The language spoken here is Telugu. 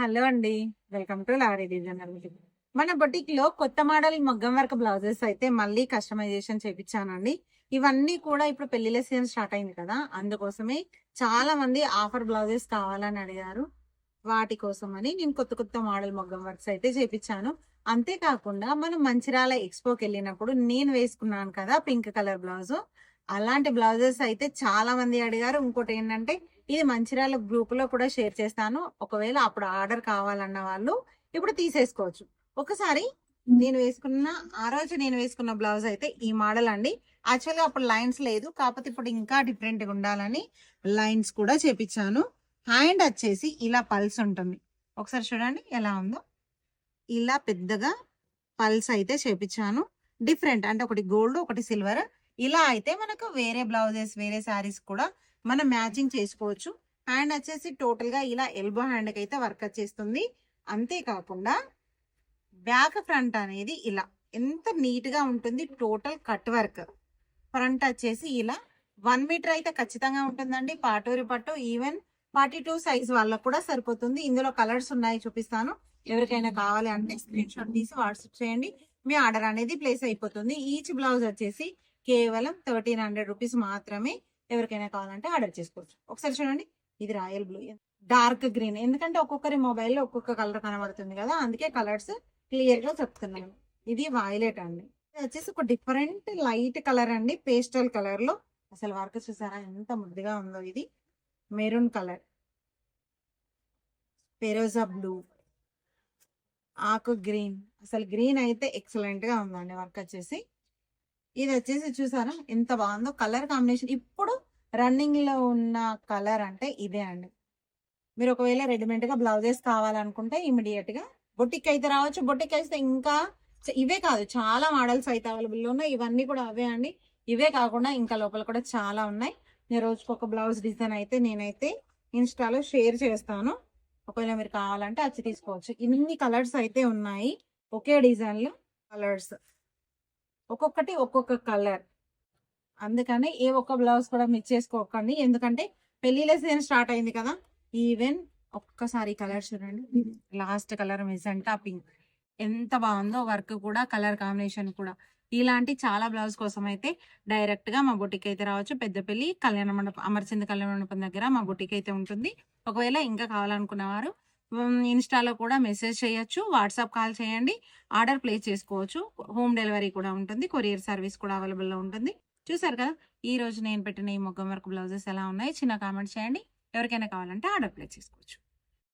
హలో అండి. Welcome to Lahari designer boutique. మన బొటిక్ లో కొత్త మోడల్ మగ్గం వర్క్ బ్లౌజెస్ అయితే మళ్ళీ కస్టమైజేషన్ చేపించానండి. ఇవన్నీ కూడా ఇప్పుడు పెళ్లిళ్ళ సీజన్ స్టార్ట్ అయింది కదా, అందుకోసమే చాలా మంది ఆఫర్ బ్లౌజెస్ కావాలని అడిగారు. వాటి కోసమని నేను కొత్త కొత్త మోడల్ మగ్గం వర్క్స్ అయితే చేపించాను. అంతేకాకుండా మనం మంచిర్యాల ఎక్స్పోకి వెళ్ళినప్పుడు నేను వేసుకున్నాను కదా పింక్ కలర్ బ్లౌజ్, అలాంటి బ్లౌజెస్ అయితే చాలా మంది అడిగారు. ఇంకోటి ఏంటంటే ఇది మంచిర్యాల గ్రూప్ లో కూడా షేర్ చేస్తాను. ఒకవేళ అప్పుడు ఆర్డర్ కావాలన్న వాళ్ళు ఇప్పుడు తీసేసుకోవచ్చు. ఒకసారి నేను వేసుకున్న బ్లౌజ్ అయితే ఈ మోడల్ అండి. యాక్చువల్గా అప్పుడు లైన్స్ లేదు, కాకపోతే ఇప్పుడు ఇంకా డిఫరెంట్ గా ఉండాలని లైన్స్ కూడా చేపించాను. హ్యాండ్ వచ్చేసి ఇలా పల్స్ ఉంటుంది. ఒకసారి చూడండి ఎలా ఉందో. ఇలా పెద్దగా పల్స్ అయితే చేపించాను. డిఫరెంట్ అంటే ఒకటి గోల్డ్ ఒకటి సిల్వర్. ఇలా అయితే మనకు వేరే బ్లౌజెస్ వేరే శారీస్ కూడా మనం మ్యాచింగ్ చేసుకోవచ్చు. హ్యాండ్ వచ్చేసి టోటల్ గా ఇలా ఎల్బో హ్యాండ్ కి అయితే వర్క్ వచ్చేస్తుంది. అంతేకాకుండా బ్యాక్ ఫ్రంట్ అనేది ఇలా ఎంత నీట్ గా ఉంటుంది. Total cut work. ఫ్రంట్ వచ్చేసి ఇలా 1 మీటర్ అయితే ఖచ్చితంగా ఉంటుందండి. పాటూరి పట్టు ఈవెన్ 42 సైజ్ వాళ్ళకు కూడా సరిపోతుంది. ఇందులో కలర్స్ ఉన్నాయి, చూపిస్తాను. ఎవరికైనా కావాలి అంటే స్క్రీన్ షాట్ తీసి వాట్సాప్ చేయండి. మీ ఆర్డర్ అనేది ప్లేస్ అయిపోతుంది. ఈచ్ బ్లౌజ్ వచ్చేసి కేవలం 1300 రూపీస్ మాత్రమే. ఎవరికైనా కావాలంటే ఆర్డర్ చేసుకోవచ్చు. ఒకసారి చూడండి, ఇది రాయల్ బ్లూ, డార్క్ గ్రీన్. ఎందుకంటే ఒక్కొక్కరి మొబైల్లో ఒక్కొక్క కలర్ కనబడుతుంది కదా, అందుకే కలర్స్ క్లియర్ గా చెప్తున్నాను. ఇది వైలెట్ అండి. ఇది వచ్చేసి ఒక డిఫరెంట్ లైట్ కలర్ అండి, పేస్టల్ కలర్ లో. అసలు వర్క్ చూసారా ఎంత ముద్దుగా ఉందో. ఇది మెరూన్ కలర్, పెరోజా బ్లూ, ఆకు గ్రీన్. అసలు గ్రీన్ అయితే ఎక్సలెంట్ గా ఉందండి వర్క్ వచ్చేసి. ఇది వచ్చేసి చూసారా ఎంత బాగుందో కలర్ కాంబినేషన్. ఇప్పుడు రన్నింగ్ లో ఉన్న కలర్ అంటే ఇదే అండి. మీరు ఒకవేళ రెడీమేడ్ గా బ్లౌజెస్ కావాలనుకుంటే ఇమీడియట్ గా బొటిక్ అయితే రావచ్చు. బొటిక్ అయితే ఇంకా ఇవే కాదు, చాలా మోడల్స్ అయితే అవైలబుల్ ఉన్నాయి. ఇవన్నీ కూడా అవే అండి. ఇవే కాకుండా ఇంకా లోపల కూడా చాలా ఉన్నాయి. నేను రోజుకి ఒక బ్లౌజ్ డిజైన్ అయితే నేనైతే ఇన్స్టాలో షేర్ చేస్తాను. ఒకవేళ మీరు కావాలంటే వచ్చి తీసుకోవచ్చు. ఇన్ని కలర్స్ అయితే ఉన్నాయి ఒకే డిజైన్ లో. కలర్స్ ఒక్కొక్కటి ఒక్కొక్క కలర్. అందుకని ఏ ఒక్క బ్లౌజ్ కూడా మిస్ చేసుకోకండి. ఎందుకంటే పెళ్లిళ్ళ సీజన్ స్టార్ట్ అయింది కదా. ఈవెన్ ఒక్కసారి కలర్ చూడండి. Last colour magenta pink. ఎంత బాగుందో వర్క్ కూడా, కలర్ కాంబినేషన్ కూడా. ఇలాంటి చాలా బ్లౌజ్ కోసం అయితే డైరెక్ట్ గా మా బొటిక్ అయితే రావచ్చు. పెద్దపల్లి కళ్యాణ మండపం, అమర్చింది కళ్యాణ మండపం దగ్గర మా బొటిక్ అయితే ఉంటుంది. ఒకవేళ ఇంకా కావాలనుకున్నవారు ఇన్స్టాలో కూడా మెసేజ్ చేయొచ్చు, వాట్సాప్ కాల్ చేయండి, ఆర్డర్ ప్లేస్ చేసుకోవచ్చు. హోమ్ డెలివరీ కూడా ఉంటుంది, కొరియర్ సర్వీస్ కూడా అవైలబుల్ లో ఉంటుంది. చూసారు కదా ఈ రోజు నేను పెట్టిన ఈ మొగ్గం వర్క్ బ్లౌజెస్ ఎలా ఉన్నాయి, చిన్న కామెంట్ చేయండి. ఎవరికైనా కావాలంటే ఆర్డర్ ప్లేస్ చేసుకోవచ్చు.